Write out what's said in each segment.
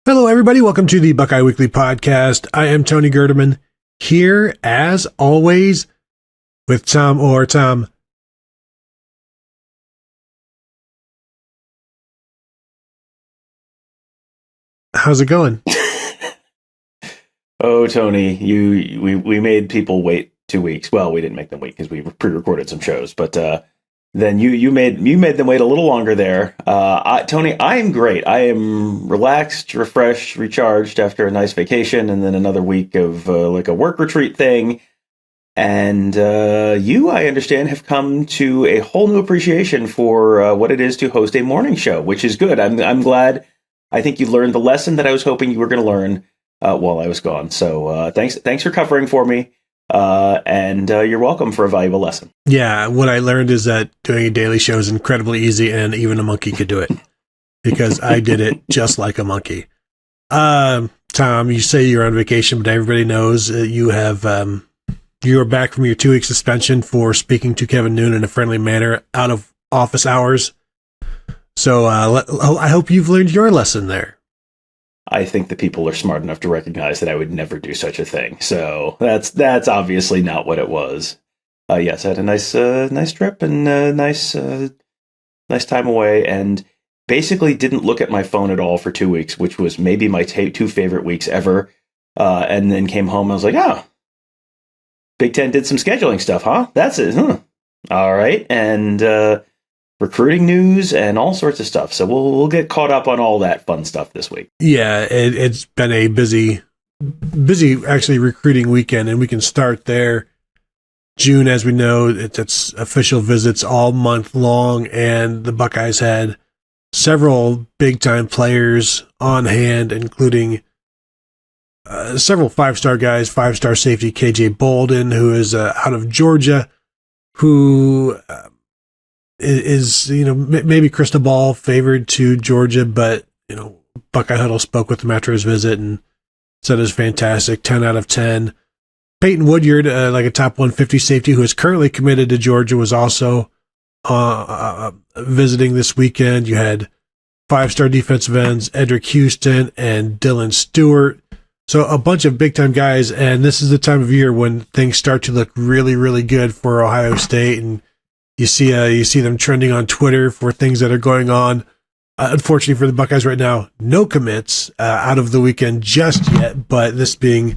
Hello, everybody. Welcome to the Buckeye Weekly Podcast. I am Tony Gerdeman, here, as always, with Tom Orr. Tom. How's it going? Oh, Tony, we made people wait 2 weeks. Well, we didn't make them wait because we pre-recorded some shows, but then you made them wait a little longer there. Tony, I am great. I am relaxed, refreshed, recharged after a nice vacation, and then another week of like a work retreat thing. And you, I understand, have come to a whole new appreciation for what it is to host a morning show, which is good. I'm glad. I think you learned the lesson that I was hoping you were going to learn while I was gone. So thanks for covering for me. And you're welcome for a valuable lesson. Yeah, what I learned is that doing a daily show is incredibly easy, and even a monkey could do it, because I did it just like a monkey. Tom, you say you're on vacation, but everybody knows you are back from your 2-week suspension for speaking to Kevin Noon in a friendly manner out of office hours. So I hope you've learned your lesson there. I think the people are smart enough to recognize that I would never do such a thing. So that's obviously not what it was. Yes, I had a nice trip and nice time away, and basically didn't look at my phone at all for 2 weeks, which was maybe my 2 favorite weeks ever. And then came home. I was like, oh, Big Ten did some scheduling stuff, huh? That's it. Huh. All right, and recruiting news and all sorts of stuff. So we'll get caught up on all that fun stuff this week. Yeah, it's been a busy actually recruiting weekend, and we can start there. June, as we know, it's official visits all month long, and the Buckeyes had several big-time players on hand, including several 5-star guys, 5-star safety KJ Bolden, who is out of Georgia, who is maybe crystal ball favored to Georgia, but Buckeye Huddle spoke with him after his visit and said it was fantastic, 10 out of 10. Peyton Woodyard, like a top 150 safety who is currently committed to Georgia, was also visiting this weekend. You had 5-star defensive ends Edric Houston and Dylan Stewart. So a bunch of big-time guys, and this is the time of year when things start to look really, really good for Ohio State, and you see them trending on Twitter for things that are going on. Unfortunately for the Buckeyes right now, no commits out of the weekend just yet, but this being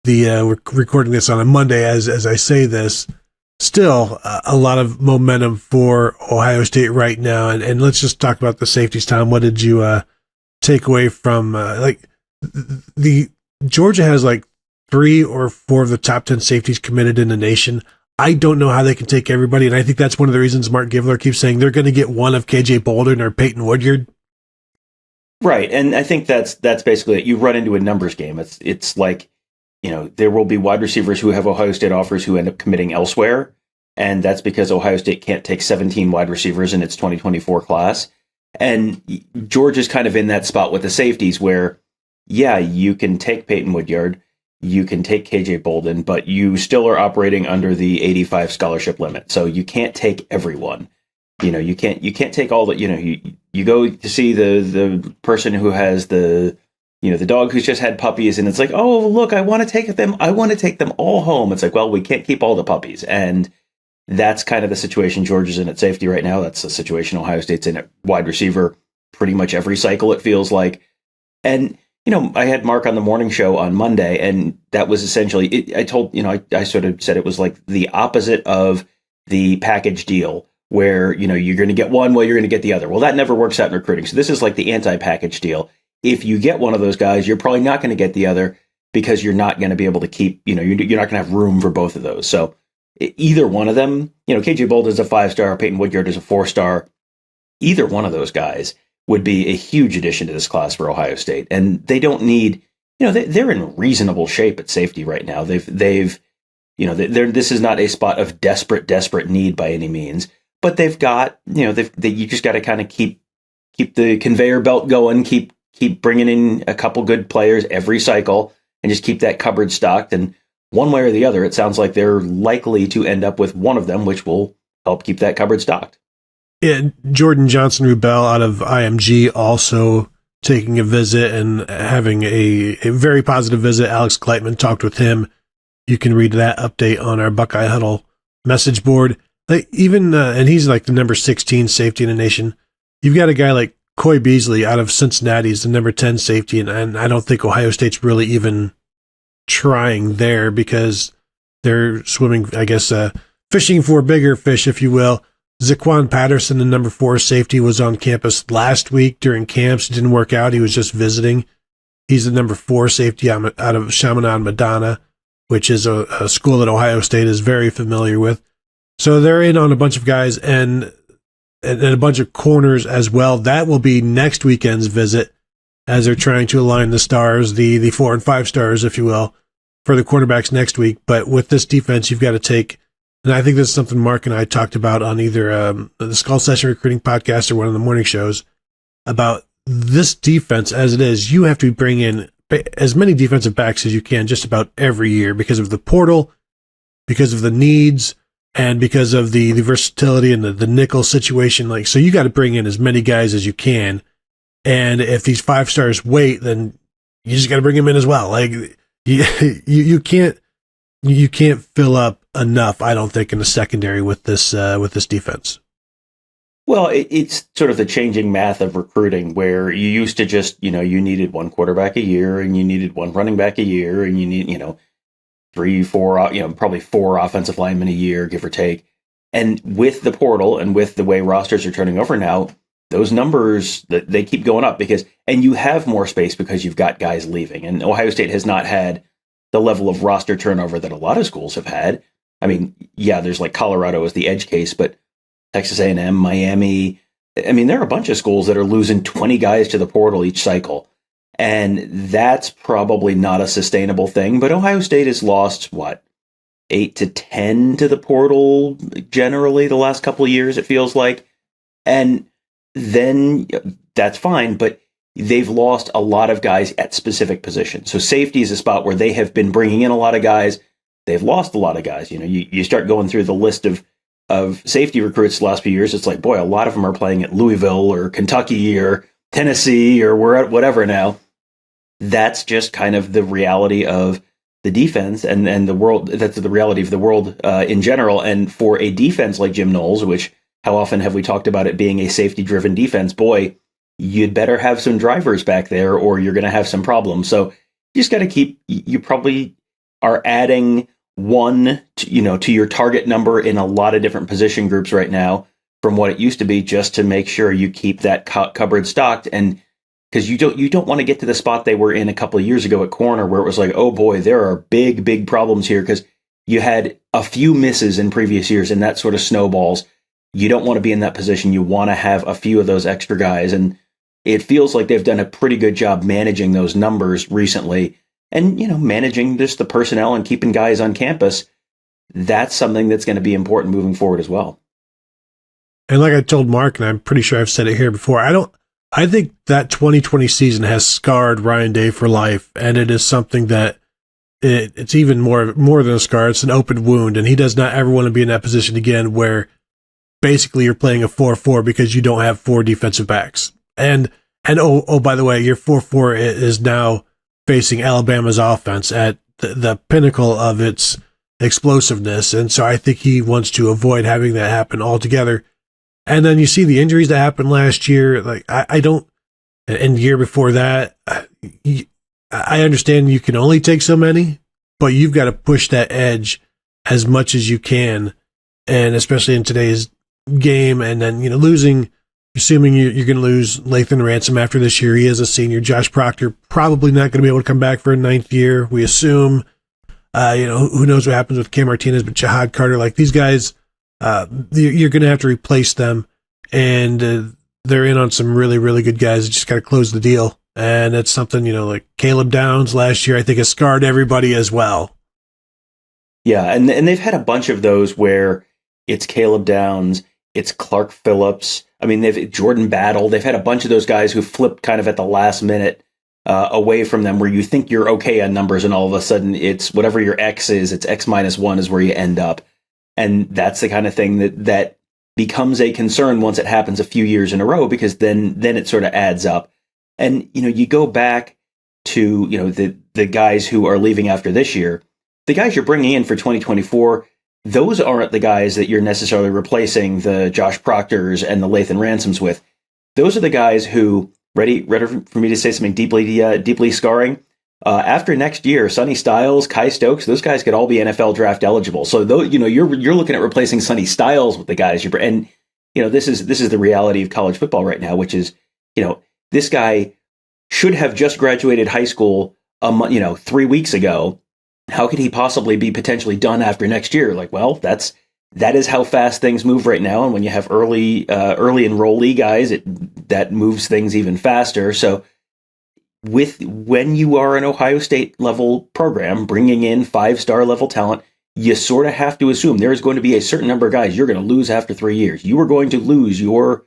we're recording this on a Monday as I say this, still a lot of momentum for Ohio State right now. And let's just talk about the safeties, Tom. What did you take away from the Georgia has like 3 or 4 of the top 10 safeties committed in the nation. I don't know how they can take everybody, and I think that's one of the reasons Mark Givler keeps saying they're going to get one of KJ Bolden or Peyton Woodyard. Right, and I think that's basically it. You run into a numbers game. It's like, there will be wide receivers who have Ohio State offers who end up committing elsewhere, and that's because Ohio State can't take 17 wide receivers in its 2024 class. And Georgia's kind of in that spot with the safeties where, yeah, you can take Peyton Woodyard, you can take KJ Bolden, but you still are operating under the 85 scholarship limit. So you can't take everyone. You can't take all the, you go to see the person who has the dog who's just had puppies, and it's like, oh, look, I want to take them all home. It's like, well, we can't keep all the puppies. And that's kind of the situation Georgia's in at safety right now. That's the situation Ohio State's in at wide receiver pretty much every cycle, it feels like. And I had Mark on the morning show on Monday, and that was essentially, I sort of said it was like the opposite of the package deal where, you're going to get one, well, you're going to get the other. Well, that never works out in recruiting. So this is like the anti-package deal. If you get one of those guys, you're probably not going to get the other because you're not going to be able to keep, you're not going to have room for both of those. So either one of them, KJ Bolden is a 5-star, Peyton Woodyard is a 4-star. Either one of those guys would be a huge addition to this class for Ohio State. And they don't need, they're in reasonable shape at safety right now. This is not a spot of desperate need by any means, but they've got, you just got to kind of keep the conveyor belt going, keep bringing in a couple good players every cycle and just keep that cupboard stocked. And one way or the other, it sounds like they're likely to end up with one of them, which will help keep that cupboard stocked. Yeah, Jordan Johnson-Rubel out of IMG also taking a visit and having a very positive visit. Alex Kleitman talked with him. You can read that update on our Buckeye Huddle message board. Like even and he's like the number 16 safety in the nation. You've got a guy like Coy Beasley out of Cincinnati is the number 10 safety, and I don't think Ohio State's really even trying there because they're swimming, I guess, fishing for bigger fish, if you will. Zaquan Patterson, the number 4 safety, was on campus last week during camps. It didn't work out. He was just visiting. He's the number 4 safety out of Chaminade Madonna, which is a school that Ohio State is very familiar with. So they're in on a bunch of guys and a bunch of corners as well. That will be next weekend's visit as they're trying to align the stars, the 4 and 5 stars, if you will, for the quarterbacks next week. But with this defense, you've got to take, and I think this is something Mark and I talked about on either the Skull Session Recruiting Podcast or one of the morning shows, about this defense as it is. You have to bring in as many defensive backs as you can just about every year because of the portal, because of the needs, and because of the versatility and the nickel situation. Like, so you got to bring in as many guys as you can. And if these 5 stars wait, then you just got to bring them in as well. Like you can't fill up enough, I don't think, in the secondary with this defense. Well, it's sort of the changing math of recruiting where you used to just, you needed 1 quarterback a year and you needed 1 running back a year and you need, 3, 4, probably 4 offensive linemen a year, give or take. And with the portal and with the way rosters are turning over now, those numbers, they keep going up and you have more space because you've got guys leaving. And Ohio State has not had the level of roster turnover that a lot of schools have had. I mean, yeah, there's like Colorado as the edge case, but Texas A&M, Miami, I mean, there are a bunch of schools that are losing 20 guys to the portal each cycle. And that's probably not a sustainable thing. But Ohio State has lost, 8 to 10 to the portal generally the last couple of years, it feels like. And then that's fine, but they've lost a lot of guys at specific positions. So safety is a spot where they have been bringing in a lot of guys. They've lost a lot of guys. You start going through the list of safety recruits the last few years. It's like, boy, a lot of them are playing at Louisville or Kentucky or Tennessee or whatever now. That's just kind of the reality of the defense and the world. That's the reality of the world in general. And for a defense like Jim Knowles, which how often have we talked about it being a safety-driven defense? Boy, you'd better have some drivers back there or you're going to have some problems. So you just got to you probably are adding 1 to your target number in a lot of different position groups right now from what it used to be, just to make sure you keep that cupboard stocked. And because you don't want to get to the spot they were in a couple of years ago at corner where it was like, oh boy, there are big problems here because you had a few misses in previous years and that sort of snowballs. You don't want to be in that position. You want to have a few of those extra guys. And it feels like they've done a pretty good job managing those numbers recently and, managing just the personnel and keeping guys on campus. That's something that's going to be important moving forward as well. And like I told Mark, and I'm pretty sure I've said it here before, I think that 2020 season has scarred Ryan Day for life, and it is something that it's even more than a scar. It's an open wound, and he does not ever want to be in that position again where basically you're playing a 4-4 because you don't have 4 defensive backs. And by the way, your 4-4 is now facing Alabama's offense at the pinnacle of its explosiveness, and so I think he wants to avoid having that happen altogether. And then you see the injuries that happened last year. Like I don't, and the year before that, I understand you can only take so many, but you've got to push that edge as much as you can. And especially in today's game, and then, losing, assuming you're going to lose Lathan Ransom after this year. He is a senior. Josh Proctor probably not going to be able to come back for a 9th year, we assume. Who knows what happens with Cam Martinez, but Jahad Carter, like these guys, you're going to have to replace them, and they're in on some really, really good guys. You just got to close the deal, and it's something, like Caleb Downs last year, I think has scarred everybody as well. Yeah, and they've had a bunch of those where it's Caleb Downs, it's Clark Phillips. I mean, they've Jordan Battle. They've had a bunch of those guys who flipped kind of at the last minute away from them, where you think you're okay on numbers, and all of a sudden it's whatever your X is, it's X-1 is where you end up. And that's the kind of thing that becomes a concern once it happens a few years in a row, because then it sort of adds up. And, you go back to, the guys who are leaving after this year, the guys you're bringing in for 2024, those aren't the guys that you're necessarily replacing the Josh Proctors and the Lathan Ransoms with. Those are the guys who, ready for me to say something deeply scarring? After next year, Sonny Styles, Kai Stokes, those guys could all be NFL draft eligible. So though, you're looking at replacing Sonny Styles with the guys and this is the reality of college football right now, which is, this guy should have just graduated high school 3 weeks ago. How could he possibly be potentially done after next year? Like, well, that is how fast things move right now. And when you have early enrollee guys, that moves things even faster. So when you are an Ohio State level program bringing in 5-star level talent, you sort of have to assume there is going to be a certain number of guys you're going to lose after 3 years. You are going to lose your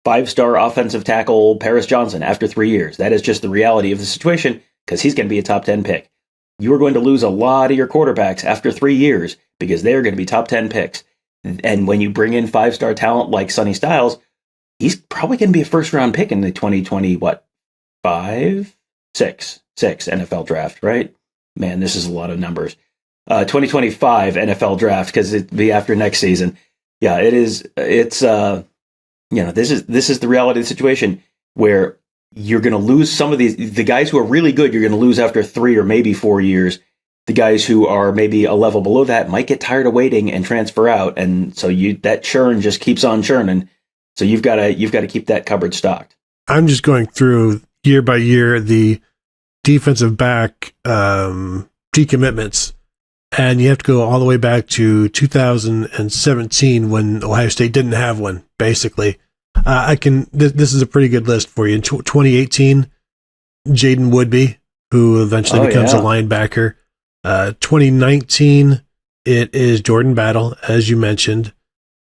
5-star offensive tackle, Paris Johnson, after 3 years. That is just the reality of the situation because he's going to be a top 10 pick. You are going to lose a lot of your quarterbacks after 3 years because they're going to be top 10 picks. And when you bring in 5-star talent like Sonny Styles, he's probably going to be a first-round pick in the 6 NFL draft, right? Man, this is a lot of numbers. 2025 NFL draft because it'll be after next season. Yeah, it is. It's this is the reality of the situation where you're going to lose some of the guys who are really good. You're going to lose after 3 or maybe 4 years. The guys who are maybe a level below that might get tired of waiting and transfer out, and so that churn just keeps on churning. So you've got to keep that cupboard stocked. I'm just going through year by year the defensive back decommitments, and you have to go all the way back to 2017 when Ohio State didn't have one. Basically, this is a pretty good list for you. In 2018, Jaden Woodby, who eventually becomes a linebacker. 2019, it is Jordan Battle, as you mentioned.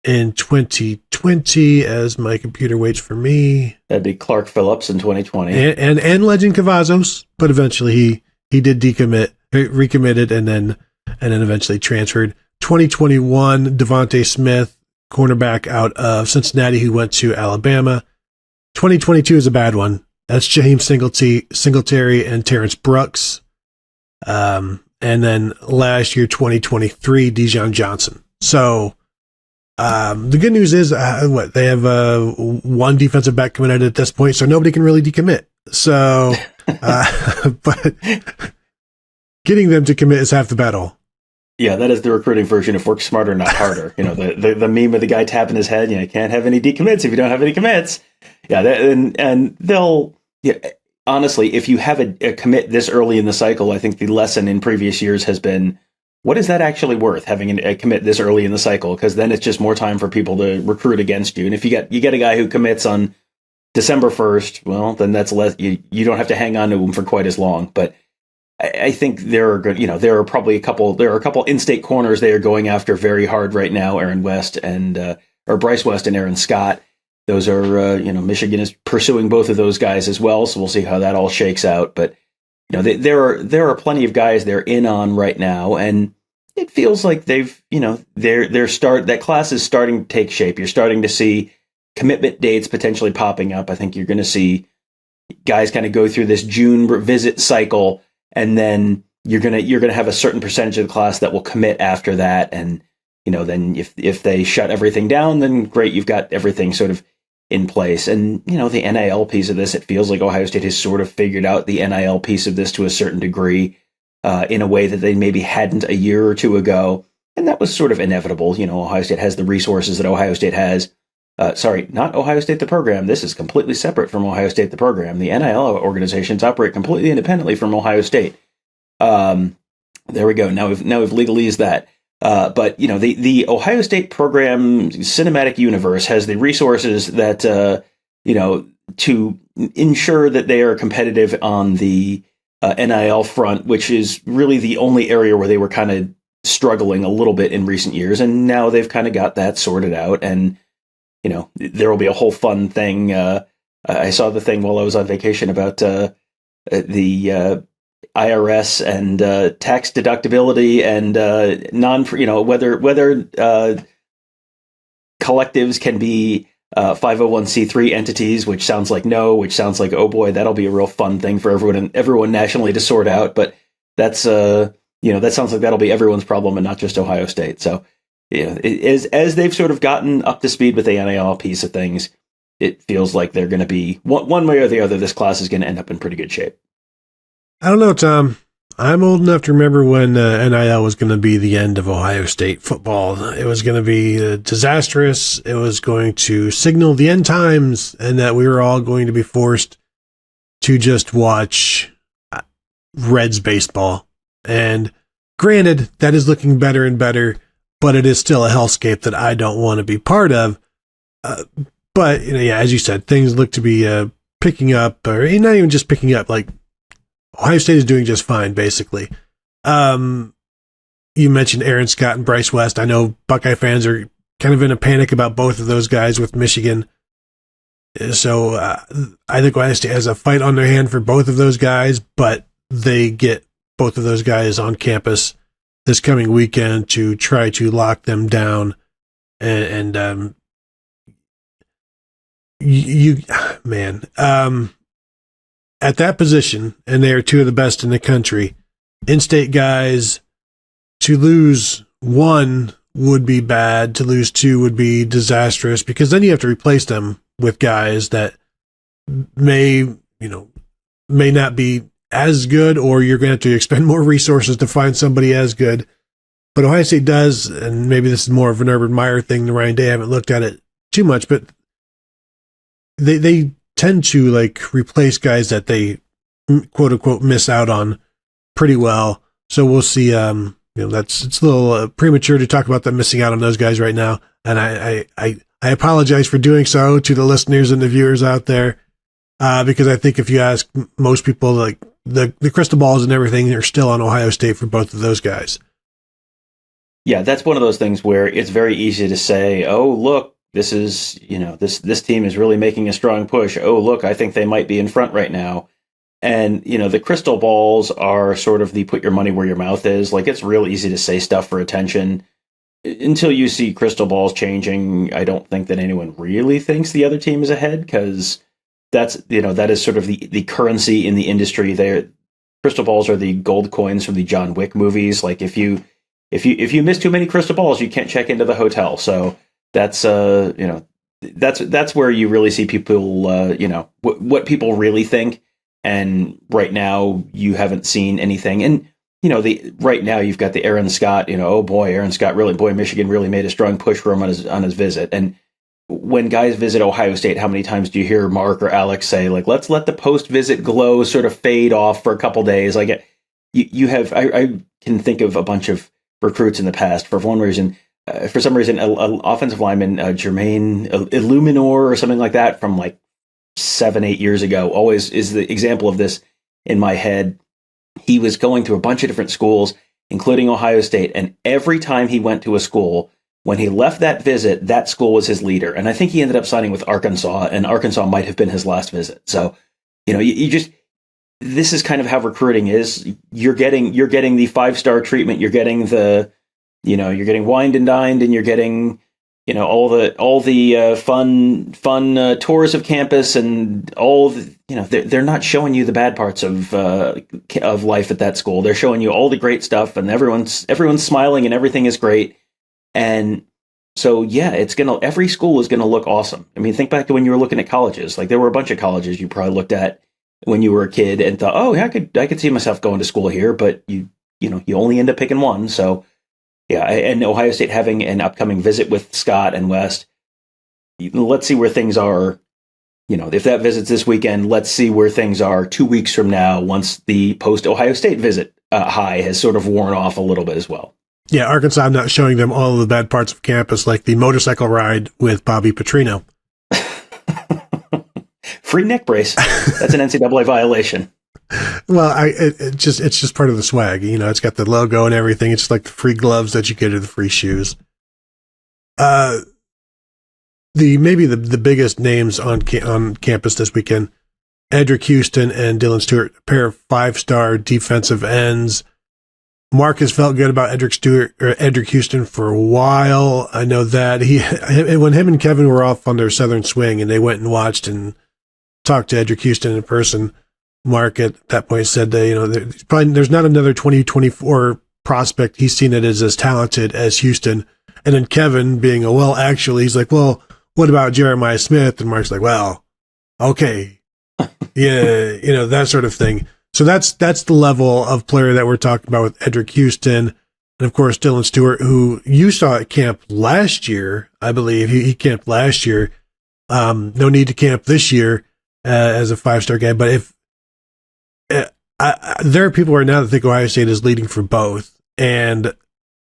In 2020, as my computer waits for me, that'd be Clark Phillips in 2020, and Legend Cavazos, but eventually he did recommitted, and then eventually transferred. 2021, Devontae Smith, cornerback out of Cincinnati, who went to Alabama. 2022 is a bad one. That's Jaheim Singletary and Terrence Brooks. And then last year, 2023, Dijon Johnson. So the good news is they have one defensive back committed at this point, so nobody can really decommit. So, but getting them to commit is half the battle. Yeah, that is the recruiting version of work smarter, not harder. The meme of the guy tapping his head. You can't have any decommits if you don't have any commits. Yeah, and they'll. Yeah, honestly, if you have a commit this early in the cycle, I think the lesson in previous years has been, what is that actually worth, having a commit this early in the cycle? Because then it's just more time for people to recruit against you. And if you get a guy who commits on December 1st, well, then that's less. You don't have to hang on to him for quite as long. But I think there are probably a couple in-state corners they are going after very hard right now. Aaron West or Bryce West and Aaron Scott. Those are Michigan is pursuing both of those guys as well. So we'll see how that all shakes out. But there are plenty of guys they're in on right now, and it feels like that class is starting to take shape. You're starting to see commitment dates potentially popping up. I think you're going to see guys kind of go through this June visit cycle. And then you're gonna have a certain percentage of the class that will commit after that, and then if they shut everything down, then great, you've got everything sort of in place. And the NIL piece of this, it feels like Ohio State has sort of figured out the NIL piece of this to a certain degree, in a way that they maybe hadn't a year or two ago, and that was sort of inevitable. Ohio State has the resources that Ohio State has. Sorry, not Ohio State the program. This is completely separate from Ohio State the program. The NIL organizations operate completely independently from Ohio State. There we go. Now we've legalese that. But the Ohio State program cinematic universe has the resources that to ensure that they are competitive on the NIL front, which is really the only area where they were kind of struggling a little bit in recent years, and now they've kind of got that sorted out. And there will be a whole fun thing. I saw the thing while I was on vacation about the IRS and tax deductibility and whether collectives can be 501c3 entities, which sounds like no, which sounds like, oh boy, that'll be a real fun thing for everyone nationally to sort out. But that's, that sounds like that'll be everyone's problem and not just Ohio State. So, as they've sort of gotten up to speed with the NIL piece of things, it feels like they're going to be one way or the other. This class is going to end up in pretty good shape. I don't know, Tom. I'm old enough to remember when NIL was going to be the end of Ohio State football. It was going to be disastrous. It was going to signal the end times, and that we were all going to be forced to just watch Reds baseball. And granted, that is looking better and better, but it is still a hellscape that I don't want to be part of. But, as you said, things look to be picking up, or not even just picking up, like Ohio State is doing just fine, basically. You mentioned Aaron Scott and Bryce West. I know Buckeye fans are kind of in a panic about both of those guys with Michigan. So I think Ohio State has a fight on their hand for both of those guys, but they get both of those guys on campus this coming weekend to try to lock them down. And at that position, and they are two of the best in the country, in-state guys, to lose one would be bad, to lose two would be disastrous, because then you have to replace them with guys that may not be as good, or you're going to have to expend more resources to find somebody as good. But Ohio State does, and maybe this is more of an Urban Meyer thing than Ryan Day. I haven't looked at it too much, but they tend to replace guys that they quote unquote miss out on pretty well. So we'll see. It's a little premature to talk about them missing out on those guys right now. And I apologize for doing so to the listeners and the viewers out there, because I think if you ask most people, the crystal balls and everything are still on Ohio State for both of those guys. Yeah, that's one of those things where it's very easy to say, oh, look, this is, this team is really making a strong push. Oh, look, I think they might be in front right now. And, the crystal balls are sort of the put your money where your mouth is. It's real easy to say stuff for attention. Until you see crystal balls changing, I don't think that anyone really thinks the other team is ahead, because that is sort of the currency in the industry there. Crystal balls are the gold coins from the John Wick movies. If you miss too many crystal balls, you can't check into the hotel. So that's that's where you really see people, what people really think. And right now you haven't seen anything. And, right now you've got the Aaron Scott, oh boy, Aaron Scott Michigan really made a strong push for him on his visit. And when guys visit Ohio State, how many times do you hear Mark or Alex say, let's let the post-visit glow sort of fade off for a couple days? I can think of a bunch of recruits in the past for some reason, an offensive lineman, Jermaine Illuminor or something like that from 7-8 years ago, always is the example of this in my head. He was going through a bunch of different schools, including Ohio State, and every time he went to a school, when he left that visit, that school was his leader. And I think he ended up signing with Arkansas, and Arkansas might have been his last visit. So, this is kind of how recruiting is. You're getting the 5-star treatment. You're getting you're getting wined and dined, and you're getting, all the fun tours of campus, and all the, they're not showing you the bad parts of life at that school. They're showing you all the great stuff, and everyone's smiling and everything is great. And so, yeah, every school is going to look awesome. I mean, think back to when you were looking at colleges. There were a bunch of colleges you probably looked at when you were a kid and thought, oh, yeah, I could see myself going to school here, but you only end up picking one. So, yeah, and Ohio State having an upcoming visit with Scott and West, let's see where things are. If that visit's this weekend, let's see where things are 2 weeks from now, once the post-Ohio State visit high has sort of worn off a little bit as well. Yeah, Arkansas not showing them all of the bad parts of campus, like the motorcycle ride with Bobby Petrino. Free neck brace. That's an NCAA violation. Well, it's just part of the swag. It's got the logo and everything. It's like the free gloves that you get or the free shoes. Maybe the biggest names on campus this weekend: Edric Houston and Dylan Stewart, a pair of 5-star defensive ends. Mark has felt good about Edric Houston for a while. I know that when him and Kevin were off on their Southern swing and they went and watched and talked to Edric Houston in person, Mark at that point said that, there's not another 2024 prospect he's seen it as talented as Houston. And then Kevin being actually, he's like, well, what about Jeremiah Smith? And Mark's like, well, okay. Yeah, that sort of thing. So that's the level of player that we're talking about with Edric Houston. And of course, Dylan Stewart, who you saw at camp last year, I believe he camped last year. No need to camp this year as a 5-star guy. But if there are people right now that think Ohio State is leading for both. And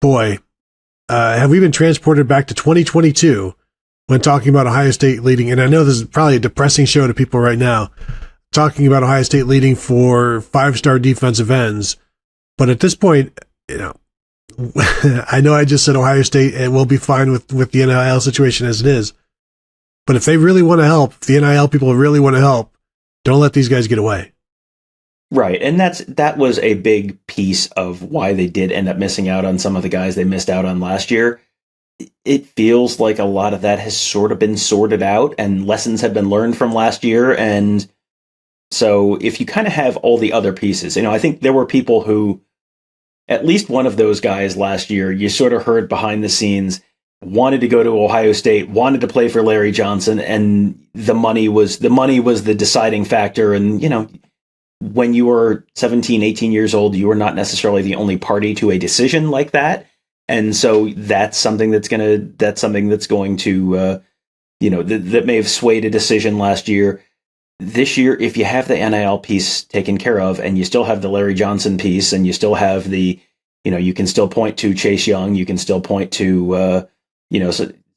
boy, have we been transported back to 2022 when talking about Ohio State leading. And I know this is probably a depressing show to people right now, talking about Ohio State leading for 5-star defensive ends. But at this point, I know I just said Ohio State and we'll be fine with the NIL situation as it is. But if they really want to help, if the NIL people really want to help, don't let these guys get away. Right. And that was a big piece of why they did end up missing out on some of the guys they missed out on last year. It feels like a lot of that has sort of been sorted out and lessons have been learned from last year. And so if you kind of have all the other pieces, I think there were people who, at least one of those guys last year, you sort of heard behind the scenes, wanted to go to Ohio State, wanted to play for Larry Johnson, and the money was the deciding factor. And, when you were 17, 18 years old, you were not necessarily the only party to a decision like that. And so that's something that's going to, that may have swayed a decision last year. This year, if you have the NIL piece taken care of and you still have the Larry Johnson piece and you still have the, you can still point to Chase Young, you can still point to,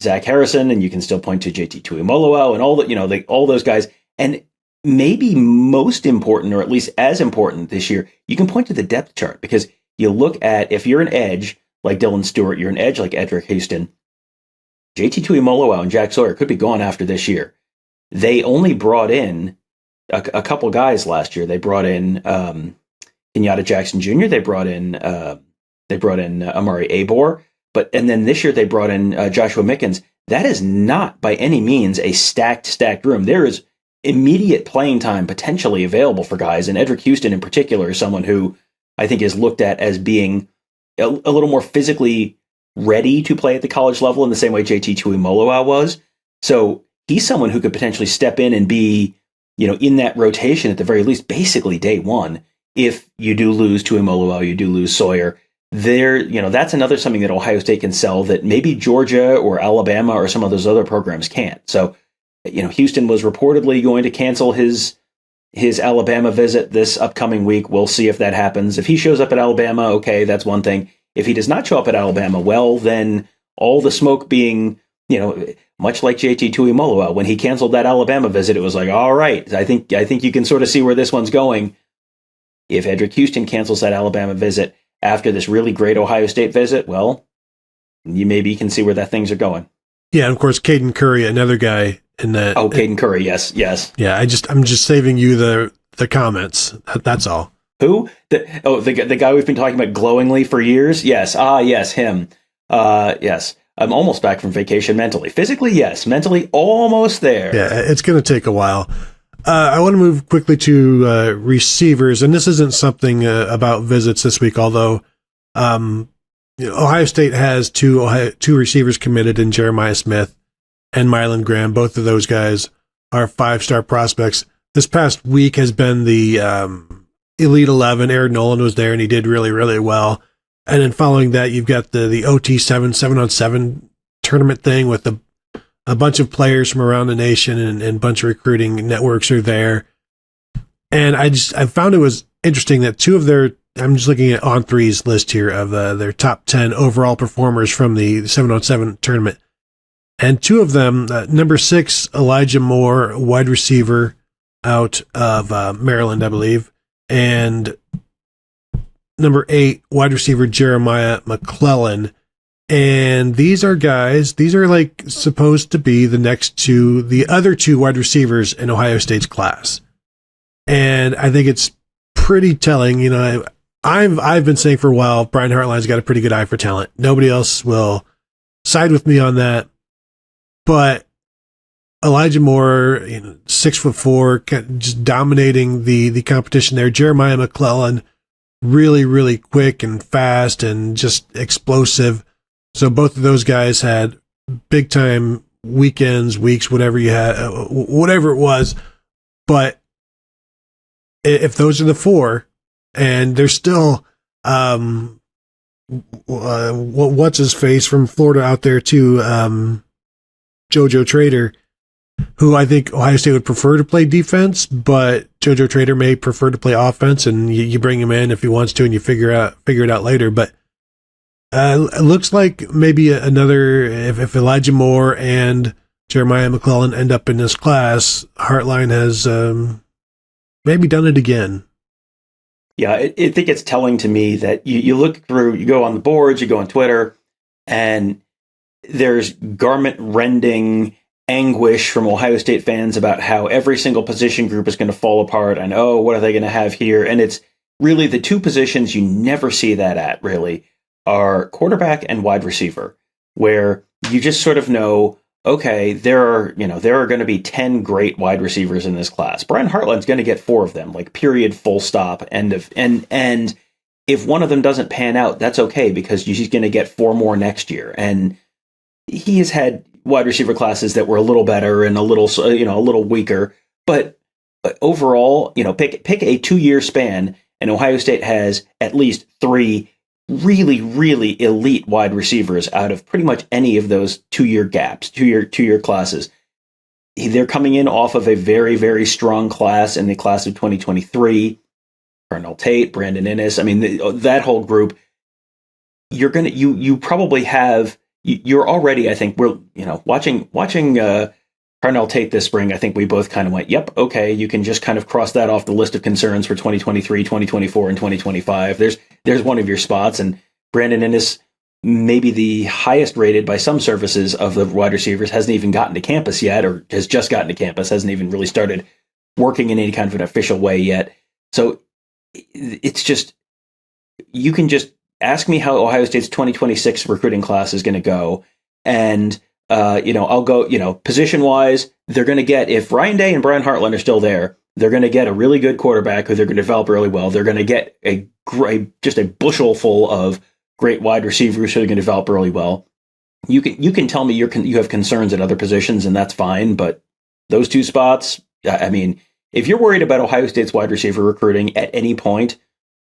Zach Harrison, and you can still point to JT Tuimoloau and all all those guys. And maybe most important, or at least as important this year, you can point to the depth chart, because you look at, if you're an edge like Dylan Stewart, you're an edge like Edric Houston, JT Tuimoloau and Jack Sawyer could be gone after this year. They only brought in a couple guys last year. They brought in Kenyatta Jackson Jr. They brought in Amari Abor, and then this year they brought in Joshua Mickens. That is not by any means a stacked room. There is immediate playing time potentially available for guys, and Edric Houston in particular is someone who I think is looked at as being a little more physically ready to play at the college level in the same way JT Tuimoloau was. So he's someone who could potentially step in and be, in that rotation at the very least, basically day one. If you do lose Tuimoloau, you do lose Sawyer. That's another something that Ohio State can sell that maybe Georgia or Alabama or some of those other programs can't. So, Houston was reportedly going to cancel his Alabama visit this upcoming week. We'll see if that happens. If he shows up at Alabama, okay, that's one thing. If he does not show up at Alabama, well, then all the smoke being, much like JT Tuimoloau, when he canceled that Alabama visit, it was like, all right, I think you can sort of see where this one's going. If Edric Houston cancels that Alabama visit after this really great Ohio State visit, well, you maybe can see where that things are going. Yeah, and of course, Caden Curry, another guy in that. Oh, Caden Curry, yes. Yeah, I'm just saving you the comments. That's all. Who? The guy we've been talking about glowingly for years? Yes. Yes, him. Yes. I'm almost back from vacation mentally. Physically, yes. Mentally, almost there. Yeah, it's going to take a while. I want to move quickly to receivers, and this isn't something about visits this week, although Ohio State has two receivers committed in Jeremiah Smith and Mylan Graham. Both of those guys are 5-star prospects. This past week has been the Elite 11. Aaron Nolan was there, and he did really, really well. And then following that, you've got the OT7 7-on-7 tournament thing with a bunch of players from around the nation and a bunch of recruiting networks are there. And I found it was interesting that two of their, I'm just looking at On3's list here of their top 10 overall performers from the 7-on-7 tournament. And two of them, number 6, Elijah Moore, wide receiver out of Maryland, I believe, and number 8, wide receiver Jeremiah McClellan. And these are like supposed to be the other two wide receivers in Ohio State's class. And I think it's pretty telling. I've been saying for a while, Brian Hartline's got a pretty good eye for talent. Nobody else will side with me on that. But Elijah Moore, 6'4", just dominating the competition there. Jeremiah McClellan, really, really quick and fast and just explosive. So both of those guys had big time weekends, weeks, whatever you had, whatever it was. But if those are the four, and there's still what's his face from Florida out there too, JoJo Trader, who I think Ohio State would prefer to play defense, but JoJo Trader may prefer to play offense, and you bring him in if he wants to, and you figure it out later. But it looks like maybe another, if Elijah Moore and Jeremiah McClellan end up in this class, Hartline has maybe done it again. Yeah, I think it's telling to me that you look through, you go on the boards, you go on Twitter, and there's garment-rending anguish from Ohio State fans about how every single position group is going to fall apart, and what are they going to have here? And it's really the two positions you never see that at, really, are quarterback and wide receiver, where you just sort of know, okay, there are going to be 10 great wide receivers in this class. Brian Hartline's going to get 4 of them, like period, full stop, end of. And if one of them doesn't pan out, that's okay, because he's going to get 4 more next year. And he has had wide receiver classes that were a little better and a little weaker. But overall, pick a 2-year span, and Ohio State has at least 3 really, really elite wide receivers out of pretty much any of those 2-year gaps, two-year classes. They're coming in off of a very, very strong class in the class of 2023. Carnell Tate, Brandon Innes. I mean, that whole group. You probably have. You're already. I think we're watching Carnell Tate this spring. I think we both kind of went, yep, okay. You can just kind of cross that off the list of concerns for 2023, 2024, and 2025. There's one of your spots, and Brandon Innes, maybe the highest rated by some services of the wide receivers, hasn't even gotten to campus yet, or has just gotten to campus, hasn't even really started working in any kind of an official way yet. So it's just, you can just ask me how Ohio State's 2026 recruiting class is going to go, and I'll go, position wise, they're going to get, if Ryan Day and Brian Hartline are still there, they're going to get a really good quarterback who they're going to develop really well. They're going to get just a bushel full of great wide receivers who are going to develop really well. You can tell me you have concerns at other positions, and that's fine. But those 2 spots, I mean, if you're worried about Ohio State's wide receiver recruiting at any point,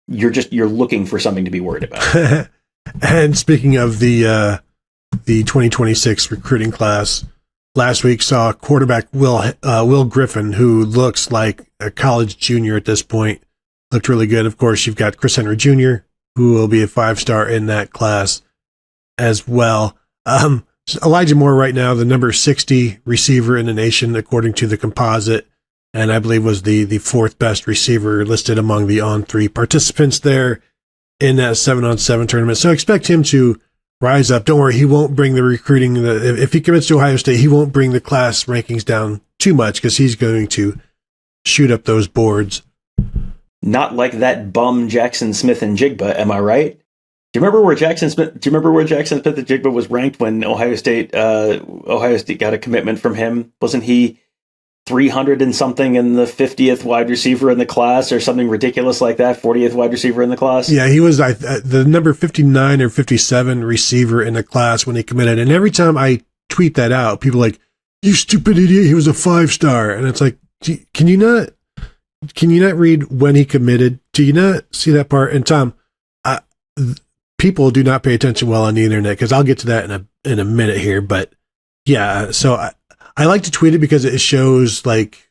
you're looking for something to be worried about. And speaking of the 2026 recruiting class, last week saw quarterback Will Griffin, who looks like a college junior at this point, looked really good. Of course, you've got Chris Henry Jr., who will be a 5-star in that class as well. Elijah Moore right now, the number 60 receiver in the nation, according to the composite, and I believe was the 4th best receiver listed among the on-3 participants there in that 7-on-7 tournament. So expect him to rise up. Don't worry, he won't bring the recruiting. If he commits to Ohio State, he won't bring the class rankings down too much, because he's going to shoot up those boards. Not like that Jackson Smith and Jigba, am I right? Do you remember where Jackson Smith and Jigba was ranked when Ohio State got a commitment from him? Wasn't he 300 and something in the 50th wide receiver in the class, or something ridiculous like that? 40th wide receiver in the class? Yeah, he was the number 59 or 57 receiver in the class when he committed. And every time I tweet that out, people are like, "You stupid idiot, he was a 5-star." And it's like, can you not read when he committed? Do you not see that part? And Tom, people do not pay attention well on the internet, because I'll get to that in a minute here. But yeah, so I like to tweet it because it shows like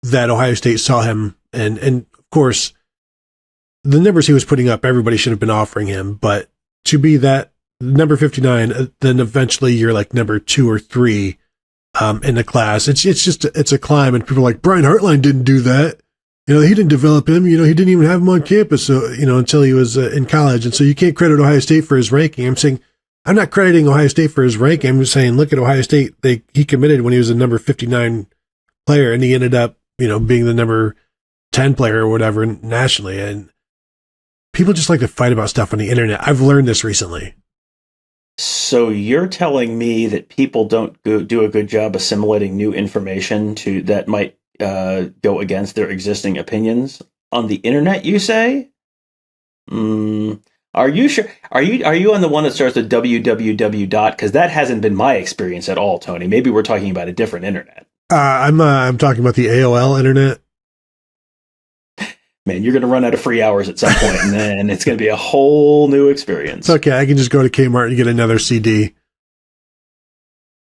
that Ohio State saw him, and of course the numbers he was putting up, everybody should have been offering him, but to be that number 59, then eventually you're like number 2 or 3 in the class. It's a climb, and people are like, Brian Hartline didn't do that. He didn't develop him. He didn't even have him on campus. So, until he was in college. And so you can't credit Ohio State for his ranking. I'm not crediting Ohio State for his ranking. I'm just saying, look at Ohio State. He committed when he was a number 59 player, and he ended up, being the number 10 player or whatever nationally. And people just like to fight about stuff on the internet. I've learned this recently. So you're telling me that people don't do a good job assimilating new information that might go against their existing opinions on the internet, you say? Are you sure? Are you on the one that starts with www. Because that hasn't been my experience at all, Tony. Maybe we're talking about a different internet. I'm talking about the AOL internet. Man, you're going to run out of free hours at some point, and then it's going to be a whole new experience. It's okay. I can just go to Kmart and get another CD.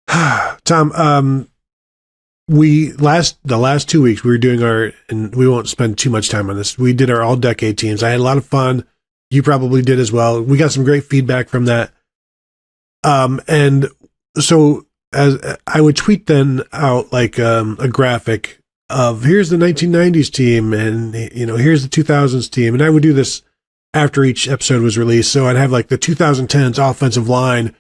Tom, the last 2 weeks we were doing and we won't spend too much time on this. We did our all decade teams. I had a lot of fun. You probably did as well. We got some great feedback from that. And so as I would tweet then out like a graphic of here's the 1990s team and here's the 2000s team, and I would do this after each episode was released. So I'd have like the 2010s offensive line,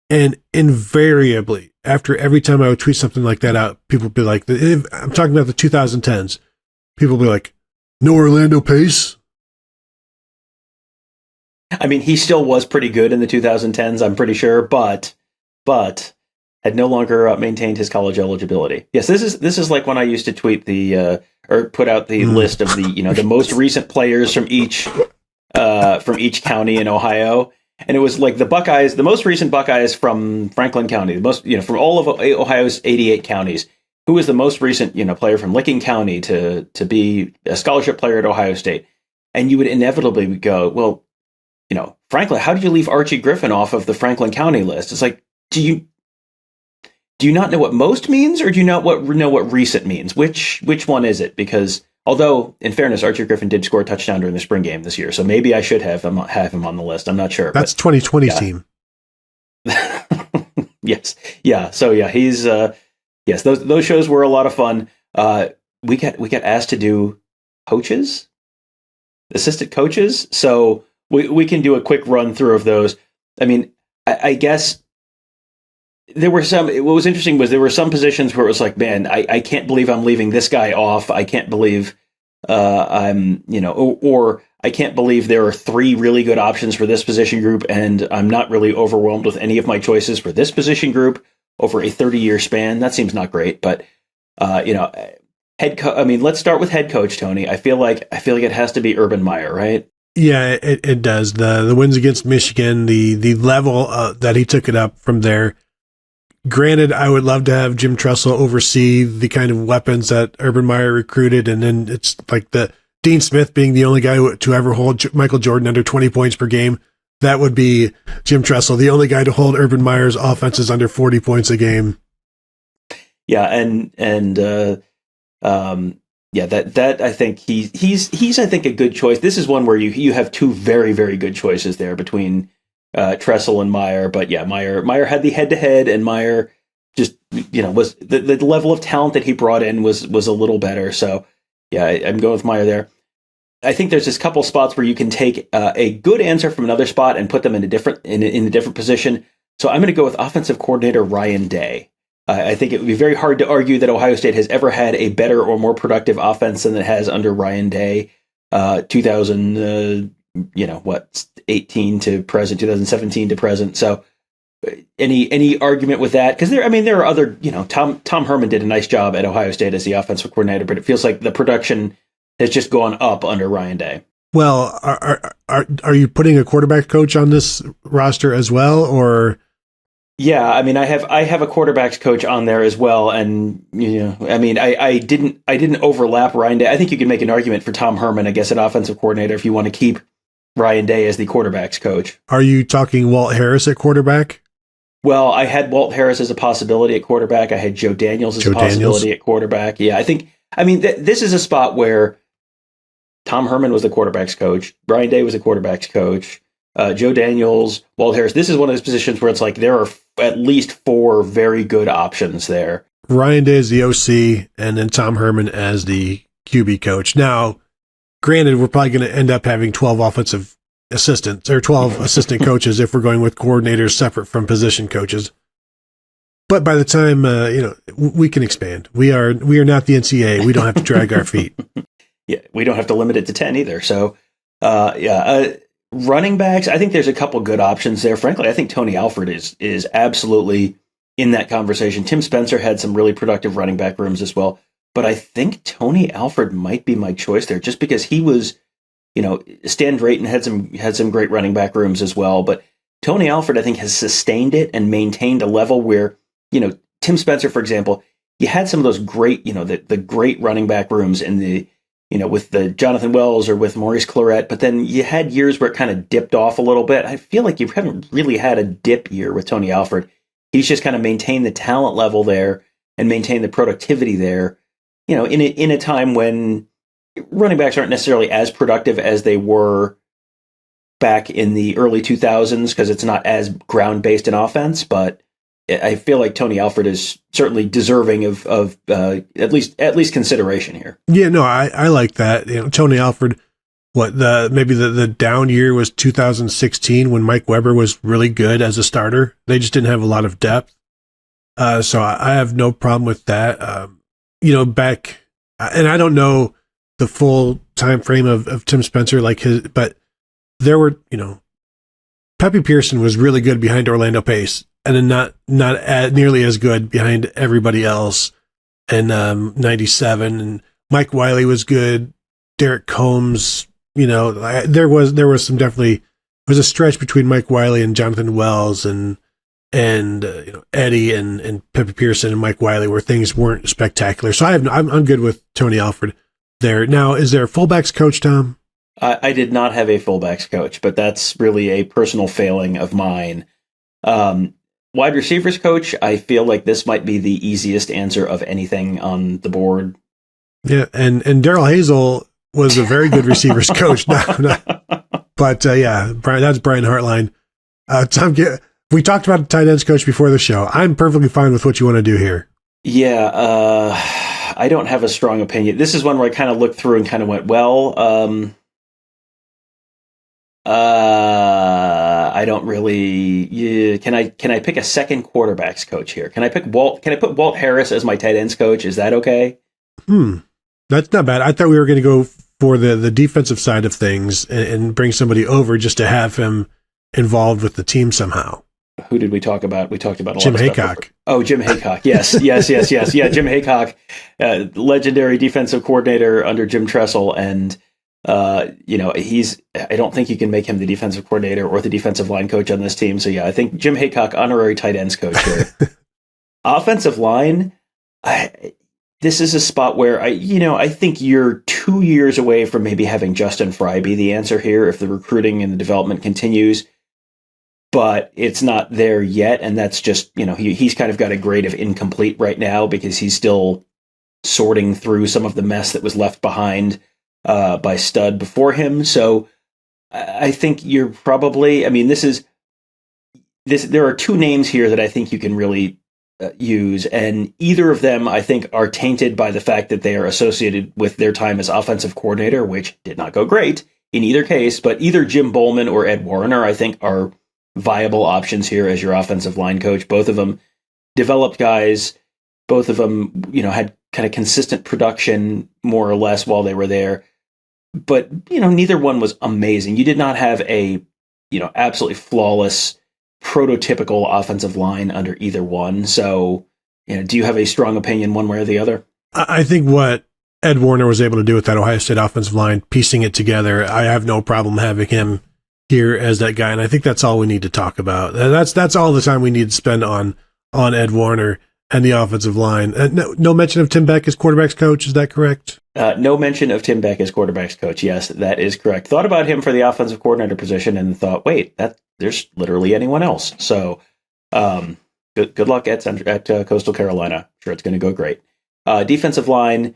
and invariably after every time I would tweet something like that out, people would be like, I'm talking about the 2010s. People would be like, no Orlando Pace. I mean, he still was pretty good in the 2010s, I'm pretty sure, but had no longer maintained his college eligibility. Yes, this is like when I used to tweet or put out the list of the most recent players from each county in Ohio, and it was like the most recent Buckeyes from Franklin County, the most from all of Ohio's 88 counties. Who was the most recent player from Licking County to be a scholarship player at Ohio State? And you would inevitably go, well, Franklin, how did you leave Archie Griffin off of the Franklin County list? It's like, do you not know what most means, or do you not know what recent means? Which one is it? Because although, in fairness, Archie Griffin did score a touchdown during the spring game this year, so maybe I should have him on the list. I'm not sure. That's 2020's team. Yes. Yeah. So yeah, he's yes. Those shows were a lot of fun. We got asked to do assistant coaches. So we can do a quick run through of those. I mean, I guess there were some. What was interesting was there were some positions where it was like, man, I can't believe I'm leaving this guy off. I can't believe I'm, or I can't believe there are 3 really good options for this position group, and I'm not really overwhelmed with any of my choices for this position group over a 30-year span. That seems not great, but I mean, let's start with head coach, Tony. I feel like it has to be Urban Meyer, right? Yeah, it does. The wins against Michigan, the level that he took it up from there. Granted, I would love to have Jim Tressel oversee the kind of weapons that Urban Meyer recruited, and then it's like the Dean Smith being the only guy to ever hold Michael Jordan under 20 points per game. That would be Jim Tressel, the only guy to hold Urban Meyer's offenses under 40 points a game. Yeah, that I think he's I think a good choice. This is one where you have 2 very, very good choices there between Tressel and Meyer, but yeah, Meyer had the head-to-head, and Meyer just was the level of talent that he brought in was a little better. So yeah, I'm going with Meyer there. I think there's this couple spots where you can take a good answer from another spot and put them in a different position. So I'm going to go with offensive coordinator Ryan Day. I think it would be very hard to argue that Ohio State has ever had a better or more productive offense than it has under Ryan Day. 18 to present, 2017 to present. So any argument with that? Because there are other, Tom Herman did a nice job at Ohio State as the offensive coordinator, but it feels like the production has just gone up under Ryan Day. Well, are you putting a quarterback coach on this roster as well, or? Yeah, I mean, I have a quarterbacks coach on there as well, and I didn't overlap Ryan Day. I think you can make an argument for Tom Herman, I guess, an offensive coordinator if you want to keep Ryan Day as the quarterbacks coach. Are you talking Walt Harris at quarterback? Well, I had Walt Harris as a possibility at quarterback. I had Joe Daniels as a possibility at quarterback. Yeah, this is a spot where Tom Herman was the quarterbacks coach. Ryan Day was the quarterbacks coach. Joe Daniels, Walt Harris. This is one of those positions where it's like there are at least 4 very good options there. Ryan Day is the OC, and then Tom Herman as the QB coach. Now, granted, we're probably going to end up having 12 offensive assistants or 12 assistant coaches if we're going with coordinators separate from position coaches. But by the time we can expand. We are not the NCAA. We don't have to drag our feet. we don't have to limit it to 10 either. So, running backs, I think there's a couple good options there. Frankly, I think Tony Alford is absolutely in that conversation. Tim Spencer had some really productive running back rooms as well. But I think Tony Alford might be my choice there, just because he was, Stan Drayton had some great running back rooms as well. But Tony Alford, I think, has sustained it and maintained a level where, Tim Spencer, for example, you had some of those great, the great running back rooms in the, with the Jonathan Wells or with Maurice Clarett, but then you had years where it kind of dipped off a little bit. I feel like you haven't really had a dip year with Tony Alford. He's just kind of maintained the talent level there and maintained the productivity there, in a time when running backs aren't necessarily as productive as they were back in the early 2000s, because it's not as ground-based in offense, but I feel like Tony Alford is certainly deserving of at least consideration here. Yeah, no, I like that. Tony Alford, maybe the down year was 2016 when Mike Weber was really good as a starter. They just didn't have a lot of depth. So I have no problem with that. Back, and I don't know the full time frame of Tim Spencer, but there were, Pepe Pearson was really good behind Orlando Pace, and then not nearly as good behind everybody else in 97. And Mike Wiley was good. Derek Combs, there was some definitely was a stretch between Mike Wiley and Jonathan Wells and Eddie and Pepe Pearson and Mike Wiley, where things weren't spectacular. So I'm good with Tony Alford there. Now, is there a fullbacks coach, Tom? I did not have a fullbacks coach, but that's really a personal failing of mine. Wide receivers coach, I feel like this might be the easiest answer of anything on the board. Yeah, and Darrell Hazel was a very good receivers coach. But Brian, that's Brian Hartline. Tom, we talked about the tight ends coach before the show. I'm perfectly fine with what you want to do here. Yeah, I don't have a strong opinion. This is one where I kind of looked through and kind of went, I don't really. Yeah, can I pick a second quarterbacks coach here? Can I put Walt Harris as my tight ends coach? Is that okay? That's not bad. I thought we were going to go for the defensive side of things and bring somebody over just to have him involved with the team somehow. Who did we talk about? We talked about Jim Haycock. Oh, Jim Haycock. Yes. Yeah, Jim Haycock, legendary defensive coordinator under Jim Tressel, and I don't think you can make him the defensive coordinator or the defensive line coach on this team. So yeah, I think Jim Haycock, honorary tight ends coach here. Offensive line, this is a spot where I think you're 2 years away from maybe having Justin Fry be the answer here if the recruiting and the development continues. But it's not there yet, and that's just, he's kind of got a grade of incomplete right now because he's still sorting through some of the mess that was left behind by Stud before him. So I think you're probably, there are two names here that I think you can really use, and either of them I think are tainted by the fact that they are associated with their time as offensive coordinator, which did not go great in either case, but either Jim Bowman or Ed Warner I think are viable options here as your offensive line coach. Both of them developed guys. Both of them, had kind of consistent production more or less while they were there. But, neither one was amazing. You did not have a, absolutely flawless, prototypical offensive line under either one. So, do you have a strong opinion one way or the other? I think what Ed Warner was able to do with that Ohio State offensive line, piecing it together, I have no problem having him here as that guy, and I think that's all we need to talk about. That's all the time we need to spend on Ed Warner and the offensive line. No mention of Tim Beck as quarterbacks coach. Is that correct? No mention of Tim Beck as quarterbacks coach. Yes, that is correct. Thought about him for the offensive coordinator position and thought, wait, there's literally anyone else. So, good luck at Coastal Carolina. Sure, it's going to go great. Defensive line,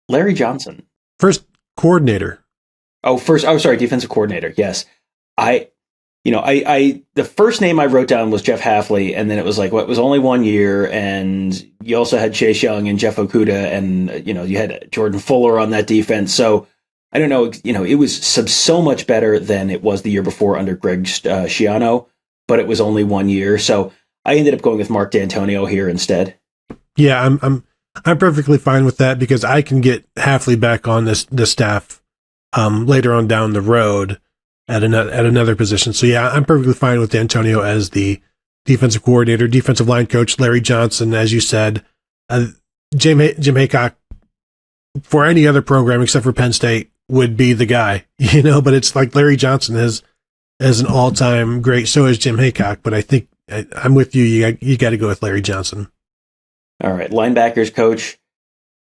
Larry Johnson, first coordinator. Defensive coordinator. Yes. The first name I wrote down was Jeff Hafley, and then it was like, it was only 1 year, and you also had Chase Young and Jeff Okuda, and, you had Jordan Fuller on that defense. So I don't know, it was so much better than it was the year before under Greg Schiano, but it was only 1 year. So I ended up going with Mark D'Antonio here instead. Yeah, I'm I'm perfectly fine with that because I can get Hafley back on this staff later on down the road at another position. So yeah, I'm perfectly fine with Antonio as the defensive coordinator, defensive line coach. Larry Johnson, as you said, Jim Haycock for any other program except for Penn State would be the guy, but it's like Larry Johnson is an all-time great. So is Jim Haycock, but I think I'm with you. You got to go with Larry Johnson. All right. Linebackers coach,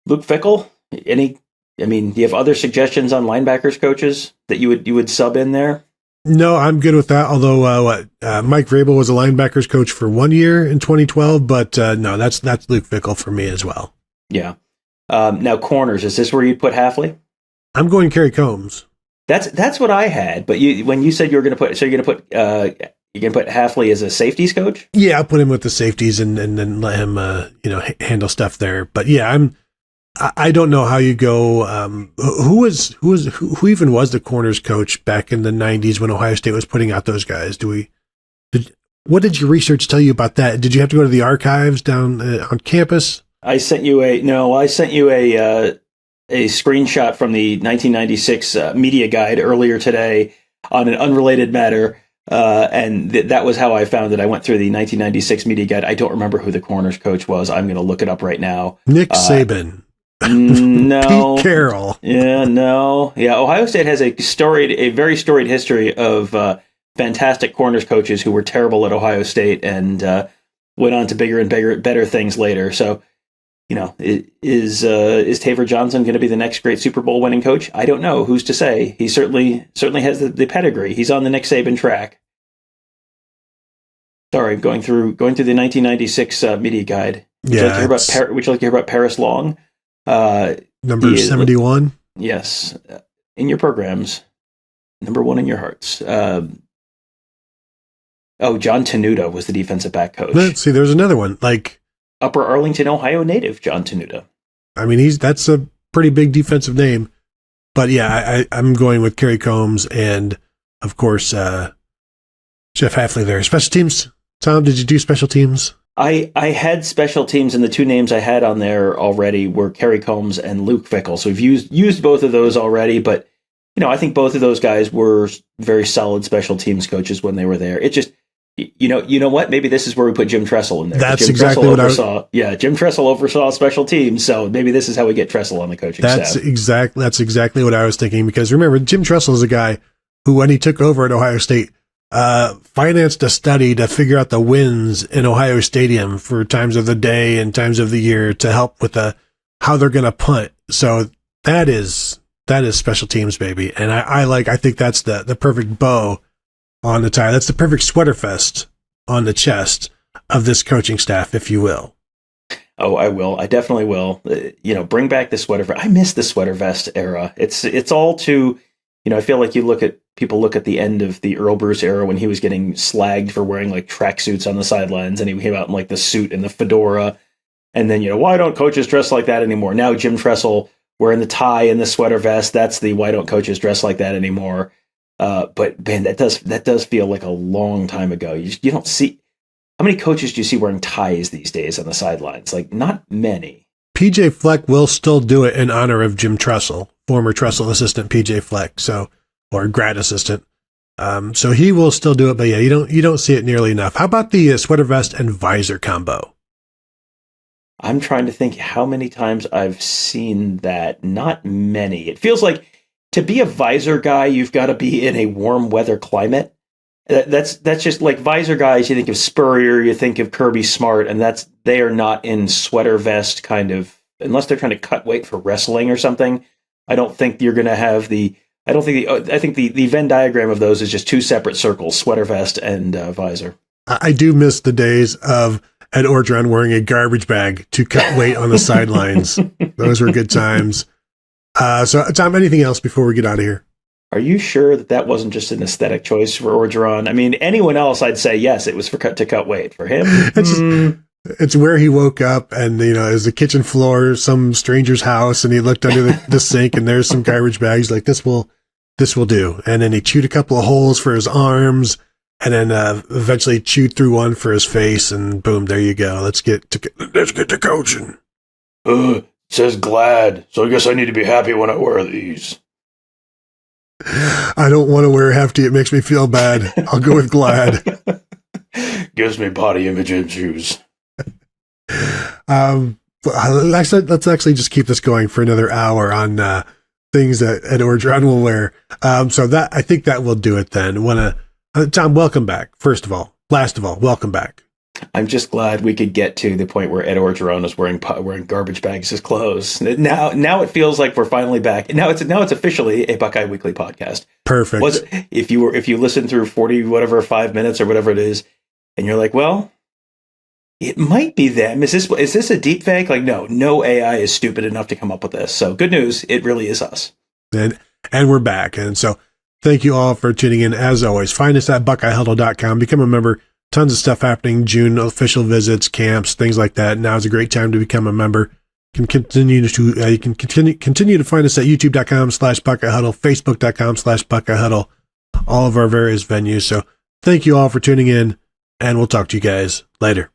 Luke Fickell. Do you have other suggestions on linebackers coaches that you would sub in there? No, I'm good with that. Although Mike Vrabel was a linebackers coach for 1 year in 2012, but no, that's Luke Fickell for me as well. Yeah. Now corners, is this where you put Hafley? I'm going Kerry Combs. That's what I had. But when you said you're going to put Hafley as a safeties coach? Yeah, I'll put him with the safeties and then let him handle stuff there. But yeah, I don't know how you go. Who even was the corners coach back in the 90s when Ohio State was putting out those guys? What did your research tell you about that? Did you have to go to the archives down on campus? I sent you a screenshot from the 1996 media guide earlier today on an unrelated matter. And that was how I found it. I went through the 1996 media guide. I don't remember who the corners coach was. I'm going to look it up right now. Nick Saban. No. Pete Carroll. Yeah, no. Yeah, Ohio State has a very storied history of fantastic corners coaches who were terrible at Ohio State and went on to bigger and better things later. So, is Taver Johnson going to be the next great Super Bowl winning coach? I don't know. Who's to say? He certainly has the pedigree. He's on the Nick Saban track. Sorry, going through the 1996 media guide. Would you like to hear about Paris Long? Number 71. Yes, in your programs, number 1 in your hearts. John Tenuta was the defensive back coach. Let's see, there's another one like Upper Arlington, Ohio native John Tenuta. I mean, that's a pretty big defensive name, but yeah, I'm going with Kerry Combs and of course Jeff Hafley there. Special teams, Tom. Did you do special teams? I had special teams, and the 2 names I had on there already were Kerry Combs and Luke Fickell. So we've used both of those already, but I think both of those guys were very solid special teams coaches when they were there. It just, you know what? Maybe this is where we put Jim Tressel in there. That's Jim exactly Tressel what oversaw. Yeah, Jim Tressel oversaw special teams, so maybe this is how we get Tressel on the coaching staff. That's exactly what I was thinking, because remember, Jim Tressel is a guy who, when he took over at Ohio State, financed a study to figure out the winds in Ohio Stadium for times of the day and times of the year to help with how they're going to punt. So that is special teams, baby. And I think that's the perfect bow on the tie. That's the perfect sweater vest on the chest of this coaching staff, if you will. Oh, I will. I definitely will. Bring back the sweater vest. I miss the sweater vest era. It's all too, I feel like people look at the end of the Earl Bruce era when he was getting slagged for wearing like tracksuits on the sidelines, and he came out in like the suit and the fedora. And then, why don't coaches dress like that anymore? Now Jim Tressel wearing the tie and the sweater vest. That's the why don't coaches dress like that anymore? But man, that does feel like a long time ago. You don't see, how many coaches do you see wearing ties these days on the sidelines? Like, not many. PJ Fleck will still do it in honor of Jim Tressel, former Tressel assistant PJ Fleck, or grad assistant. So he will still do it, but yeah, you don't see it nearly enough. How about the sweater vest and visor combo? I'm trying to think how many times I've seen that. Not many. It feels like to be a visor guy, you've got to be in a warm weather climate. That's just like visor guys. You think of Spurrier, you think of Kirby Smart, and they are not in sweater vest kind of, unless they're trying to cut weight for wrestling or something. I don't think you're going to have I think the Venn diagram of those is just 2 separate circles: sweater vest and visor. I do miss the days of Ed Orgeron wearing a garbage bag to cut weight on the sidelines. Those were good times. So, Tom, anything else before we get out of here? Are you sure that wasn't just an aesthetic choice for Orgeron? I mean, anyone else, I'd say yes, it was to cut weight. For him, it's where he woke up, and it was the kitchen floor, some stranger's house, and he looked under the sink, and there's some garbage bags. Like, this will do. And then he chewed a couple of holes for his arms, and then eventually chewed through one for his face, and boom, there you go. Let's get to coaching. It says glad, so I guess I need to be happy when I wear these. I don't want to wear hefty. It makes me feel bad. I'll go with glad. Gives me body image issues. Let's actually just keep this going for another hour on things that Ed Orgeron will wear. So that I think that will do it then. Tom, welcome back. First of all, last of all, welcome back. I'm just glad we could get to the point where Ed Orgeron is wearing garbage bags as clothes. Now it feels like we're finally back. Now it's officially a Buckeye Weekly podcast. Perfect. If you listen through 5 minutes or whatever it is, and you're like, well, it might be them. Is this a deep fake? Like, no AI is stupid enough to come up with this. So good news, it really is us. And we're back. And so thank you all for tuning in. As always, find us at BuckeyeHuddle.com. Become a member. Tons of stuff happening. June official visits, camps, things like that. Now is a great time to become a member. You can continue to find us at youtube.com/BuckeyeHuddle, Facebook.com/BuckeyeHuddle, all of our various venues. So thank you all for tuning in, and we'll talk to you guys later.